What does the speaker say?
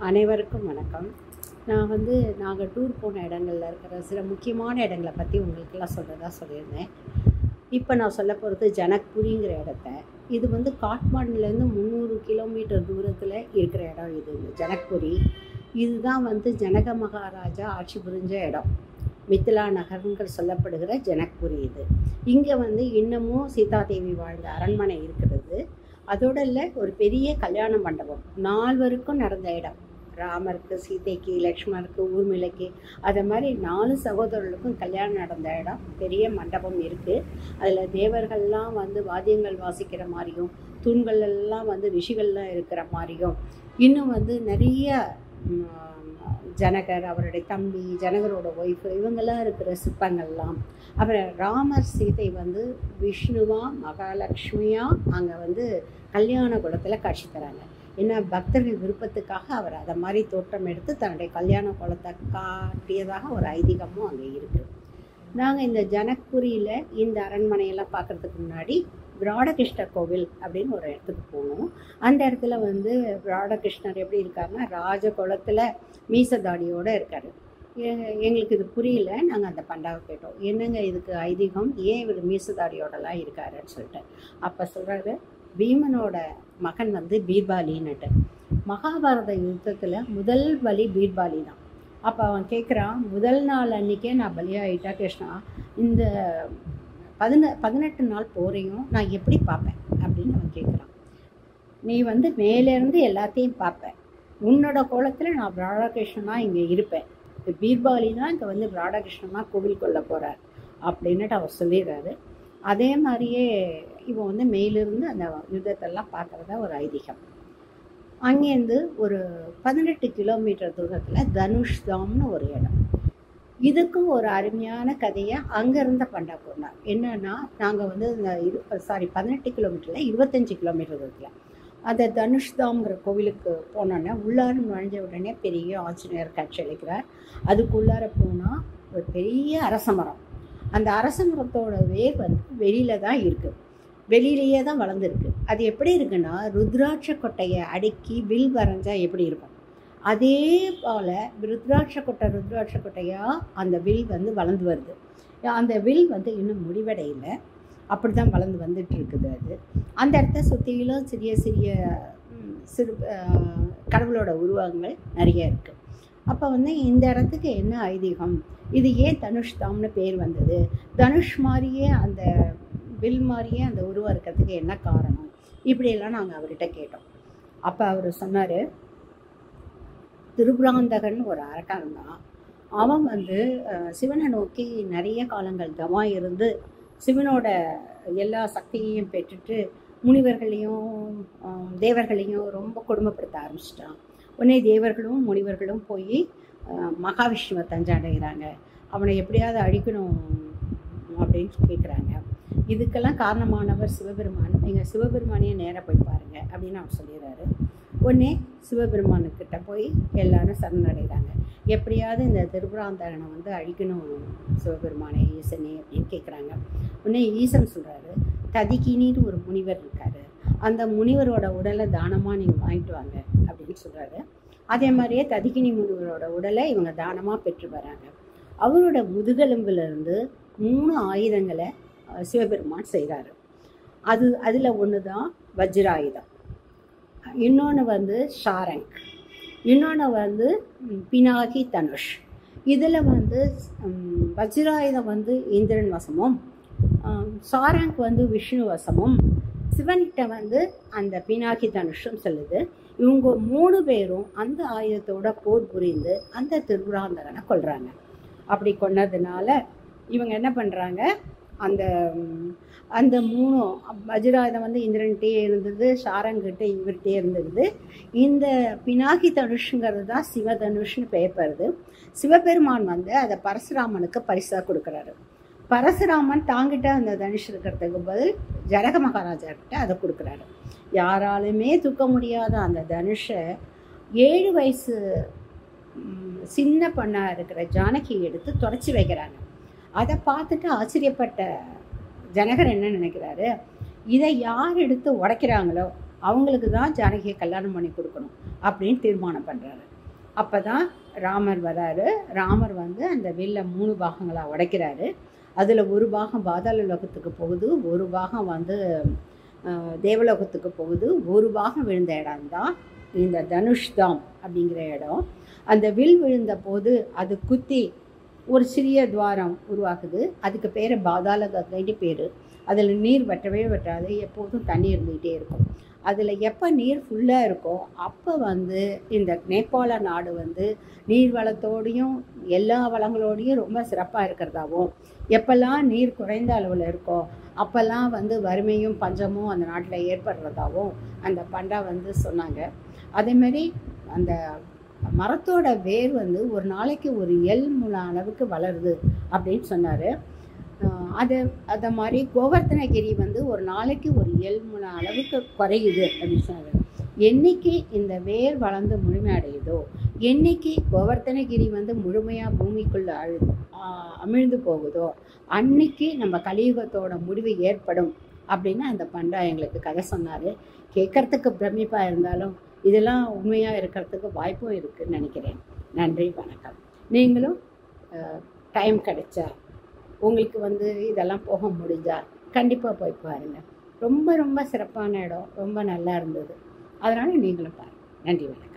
அனைவருக்கும் வணக்கம். நாங்கள் டூர் போன இடங்களில் இருக்கிற சில முக்கியமான இடங்களை பற்றி உங்களுக்கெல்லாம் சொல்லியிருந்தேன். இப்போ நான் சொல்ல போகிறது ஜனக்புரிங்கிற இடத்த. இது காட்மாண்டுலேருந்து 300 கிலோமீட்டர் தூரத்தில் இருக்கிற இடம். இது ஜனக்புரி. இதுதான் ஜனக மகாராஜா ஆட்சி புரிஞ்ச இடம். மித்திலா நகர்ங்கிற சொல்லப்படுகிற ஜனக்புரி இது. இங்கே இன்னமும் சீதாதேவி வாழ்ந்த அரண்மனை இருக்கிறது. அதோட இல்லை, ஒரு பெரிய கல்யாண மண்டபம் 4 நடந்த இடம். ராமருக்கு, சீதைக்கு, லக்ஷ்மணருக்கு, ஊர்மிளைக்கு, அதை மாதிரி 4 சகோதரர்களுக்கும் கல்யாணம் நடந்த இடம். பெரிய மண்டபம் இருக்குது. அதில் தேவர்கள்லாம் வாத்தியங்கள் வாசிக்கிற மாதிரியும், தூண்கள் எல்லாம் ரிஷிகள்லாம் இருக்கிற மாதிரியும், இன்னும் நிறைய ஜனகர், அவருடைய தம்பி, ஜனகரோட ஒய்ஃபு, இவங்கெல்லாம் இருக்கிற சிற்பங்கள்லாம். அப்புறம் ராமர் சீதை விஷ்ணுவா மகாலட்சுமியா அங்கே கல்யாண குளத்தில் காட்சி தராங்க. ஏன்னா பக்தர்கள் விருப்பத்துக்காக அவர் அதை மாதிரி தோற்றம் எடுத்து தன்னுடைய கல்யாண குளத்தை காட்டியதாக ஒரு ஐதீகமும் அங்கே இருக்குது. நாங்கள் இந்த ஜனக்புரியில் இந்த அரண்மனையெல்லாம் பார்க்குறதுக்கு முன்னாடி விராடகிருஷ்ணர் கோவில் அப்படின்னு ஒரு இடத்துக்கு போனோம். அந்த இடத்துல விராடகிருஷ்ணர் எப்படி இருக்காருன்னா, ராஜ குளத்தில் மீசதாடியோடு இருக்கார். எங்களுக்கு இது புரியல. நாங்கள் அந்த பண்டாவை கேட்டோம், என்னங்க இதுக்கு ஐதீகம், ஏன் இவர் மீசதாடியோடலாம் இருக்காருன்னு சொல்லிட்டு. அப்போ சொல்கிறாரு, பீமனோட மகன் பீர்பாலின்னுட்டு. மகாபாரத யுத்தத்தில் முதல் பலி பீர்பாலி தான். அப்போ அவன் கேட்குறான், முதல் நாள் அன்றைக்கே நான் பலியாகிட்டா கிருஷ்ணா, இந்த 18 நாள் போரையும் நான் எப்படி பார்ப்பேன் அப்படின்னு அவன் கேட்குறான். நீ மேலேருந்து எல்லாத்தையும் பார்ப்பேன். உன்னோட கோலத்தில் நான் விராடகிருஷ்ணனா இங்கே இருப்பேன். இப்போ பீர்பாலி தான் இங்கே விராடகிருஷ்ணனா கோவில் கொள்ள போகிறார் அப்படின்னுட்டு அவர் சொல்லிடுறாரு. அதே மாதிரியே இவன் மேலிருந்து அந்த யுத்தத்தெல்லாம் பார்க்குறதா ஒரு ஐதீகம். அங்கேருந்து ஒரு 18 கிலோமீட்டர் தூரத்தில் தனுஷ்தாம்னு ஒரு இடம். இதுக்கும் ஒரு அருமையான கதையை அங்கே இருந்த பண்டா போனார். என்னன்னா, நாங்கள் இந்த 18 கிலோமீட்டரில் 25 கிலோமீட்டர் தூரத்தில் அந்த தனுஷ்தாம்ங்கிற கோவிலுக்கு போனோன்னே உள்ளார நுழைஞ்ச உடனே பெரிய ஆஞ்சநேயர் காட்சி அளிக்கிறார். அதுக்குள்ளார போனால் ஒரு பெரிய அரச மரம். அந்த அரச மரத்தோட வேர் வெளியில தான் இருக்குது, வெளியிலேயே தான் வளர்ந்துருக்கு. அது எப்படி இருக்குன்னா, ருத்ராட்ச கொட்டையை அடுக்கி வில் வரைஞ்சா எப்படி இருக்கும், அதே போல் ருத்ராட்ச கொட்டையாக அந்த வில் வளர்ந்து வருது. அந்த வில் இன்னும் முடிவடையில், அப்படி தான் வளர்ந்து வந்துட்டு இருக்குது. அது அந்த இடத்த சுற்றிலும் சிறு கடவுளோட உருவங்கள் நிறைய இருக்குது. அப்போ இந்த இடத்துக்கு என்ன ஐதீகம், இது ஏன் தனுஷ்தாம்னு பேர் வந்தது, தனுஷ் மாதிரியே அந்த வில் மாதிரியே அந்த உருவம் இருக்கிறதுக்கு என்ன காரணம், இப்படியெல்லாம் நாங்கள் அவர்கிட்ட கேட்டோம். அப்போ அவர் சொன்னார், திருபுராந்தகன் ஒரு அரக்கன் தான். அவன் சிவனை நோக்கி நிறைய காலங்கள் தவம் இருந்து சிவனோட எல்லா சக்தியையும் பெற்றுட்டு முனிவர்களையும் தேவர்களையும் ரொம்ப கொடுமைப்படுத்த ஆரம்பிச்சிட்டான். உடனே தேவர்களும் முனிவர்களும் போய் மகாவிஷ்ணுவை தஞ்சடைகிறாங்க. அவனை எப்படியாவது அழிக்கணும் அப்படின்னு கேட்குறாங்க. இதுக்கெல்லாம் காரணமானவர் சிவபெருமான். நீங்கள் சிவபெருமானையே நேராக போய் பாருங்க அப்படின்னு அவர் சொல்லிடுறாரு. உடனே சிவபெருமானுக்கிட்ட போய் எல்லாரும் சரணடைகிறாங்க. எப்படியாவது இந்த திருபுராந்தகனை அழிக்கணும் சிவபெருமானே, ஈசனே அப்படின்னு கேட்குறாங்க. உடனே ஈசன் சொல்கிறாரு, ததிகினின்னு ஒரு முனிவர் இருக்கார், அந்த முனிவரோட உடலை தானமாக நீங்கள் வாங்கிட்டு வாங்க அப்படின்னு சொல்கிறாரு. அதே மாதிரியே ததிகினி முனிவரோட உடலை இவங்க தானமாக பெற்று வராங்க. அவரோட முதுகெலும்பிலிருந்து 3 ஆயுதங்களை சிவபெருமான் செய்கிறாரு. அதில் ஒன்று தான் வஜ்ராயுதம், இன்னொன்று ஷாரங், இன்னொன்று பினாகி தனுஷ். இதில் வஜ்ராயுதம் இந்திரன் வசமும், ஷாரங் விஷ்ணு வசமும், சிவன்கிட்ட அந்த பினாகி தனுஷும் சொல்லுது. இவங்க 3 பேரும் அந்த ஆயுதத்தோட போர் புரிந்து அந்த திருபுராந்தகனை கொல்றாங்க. அப்படி கொன்னதுனால இவங்க என்ன பண்ணுறாங்க, அந்த அந்த 3 வஜ்ராயுதம் இந்திரன்கிட்டே இருந்தது, ஷாரங்கிட்ட இவர்கிட்டே இருந்தது. இந்த பினாகி தனுஷுங்கிறது தான் சிவதனுஷ்னு பெயர் பெறுது. சிவபெருமான் அதை பரசுராமனுக்கு பரிசாக கொடுக்குறாரு. பரசுராமன் தாங்கிட்ட அந்த தனுஷ் இருக்கிறதுக்கு பதில் ஜனக மகாராஜா கிட்ட அதை கொடுக்குறாரு. யாராலுமே தூக்க முடியாத அந்த தனுஷை 7 வயசு சின்ன பொண்ணாக இருக்கிற ஜானகி எடுத்து தொடச்சி வைக்கிறாங்க. அதை பார்த்துட்டு ஆச்சரியப்பட்ட ஜனகர் என்ன நினைக்கிறாரு, இதை யார் எடுத்து உடைக்கிறாங்களோ அவங்களுக்கு தான் ஜானகியை கல்யாணம் பண்ணி கொடுக்கணும் அப்படின்னு தீர்மானம் பண்ணுறாரு. அப்போ தான் ராமர் வராரு. ராமர் வந்து அந்த வில்லை 3 பாகங்களாக உடைக்கிறாரு. அதில் ஒரு பாகம் பாதாள லோகத்துக்கு போகுது, ஒரு பாகம் வந்து தேவலோகத்துக்கு போகுது, ஒரு பாகம் விழுந்த இடம்தான் இந்த தனுஷ்தாம் அப்படிங்கிற இடம். அந்த வில் விழுந்த போது அது குத்தி ஒரு சிறிய துவாரம் உருவாக்குது. அதுக்கு பேர் பாதாள கங்கைன்னு பேர். அதில் நீர் வற்றவே வற்றாது, எப்போதும் தண்ணி இருந்துகிட்டே இருக்கும். அதில் எப்போ நீர் ஃபுல்லாக இருக்கோ அப்போ வந்து இந்த நேபாள நாடு வந்து நீர் வளத்தோடையும் எல்லா வளங்களோடையும் ரொம்ப சிறப்பாக இருக்கிறதாவும், எப்போல்லாம் நீர் குறைந்த அளவில் இருக்கோ அப்போல்லாம் வந்து வறுமையும் பஞ்சமும் அந்த நாட்டில் ஏற்படுறதாகவும் அந்த பண்டா வந்து சொன்னாங்க. அதேமாரி அந்த மரத்தோட வேர் வந்து ஒரு நாளைக்கு ஒரு முழ அளவுக்கு வளருது அப்படின்னு சொன்னார். அதை மாதிரி கோவர்த்தனகிரி வந்து ஒரு நாளைக்கு ஒரு 7 முழ அளவுக்கு குறையுது அப்படின்னு சொன்னார். என்னைக்கு இந்த வேர் வளர்ந்து முழுமையடையுதோ, என்னைக்கு கோவர்த்தனகிரி வந்து முழுமையாக பூமிக்குள்ளே அமிழ்ந்து போகுதோ, அன்னைக்கு நம்ம கலியுகத்தோட முடிவு ஏற்படும் அப்படின்னு அந்த பண்டா எங்களுக்கு கதை சொன்னார். கேட்கறதுக்கு பிரமிப்பாக இருந்தாலும் இதெல்லாம் உண்மையாக இருக்கிறதுக்கு வாய்ப்பும் இருக்குதுன்னு நினைக்கிறேன். நன்றி, வணக்கம். நீங்களும் டைம் கிடைச்சா, உங்களுக்கு வந்து இதெல்லாம் போக முடிஞ்சா கண்டிப்பாக போய் பாருங்கள். ரொம்ப ரொம்ப சிறப்பான இடம், ரொம்ப நல்லா இருந்தது. அதனால் நீங்களும் பாருங்கள். நன்றி, வணக்கம்.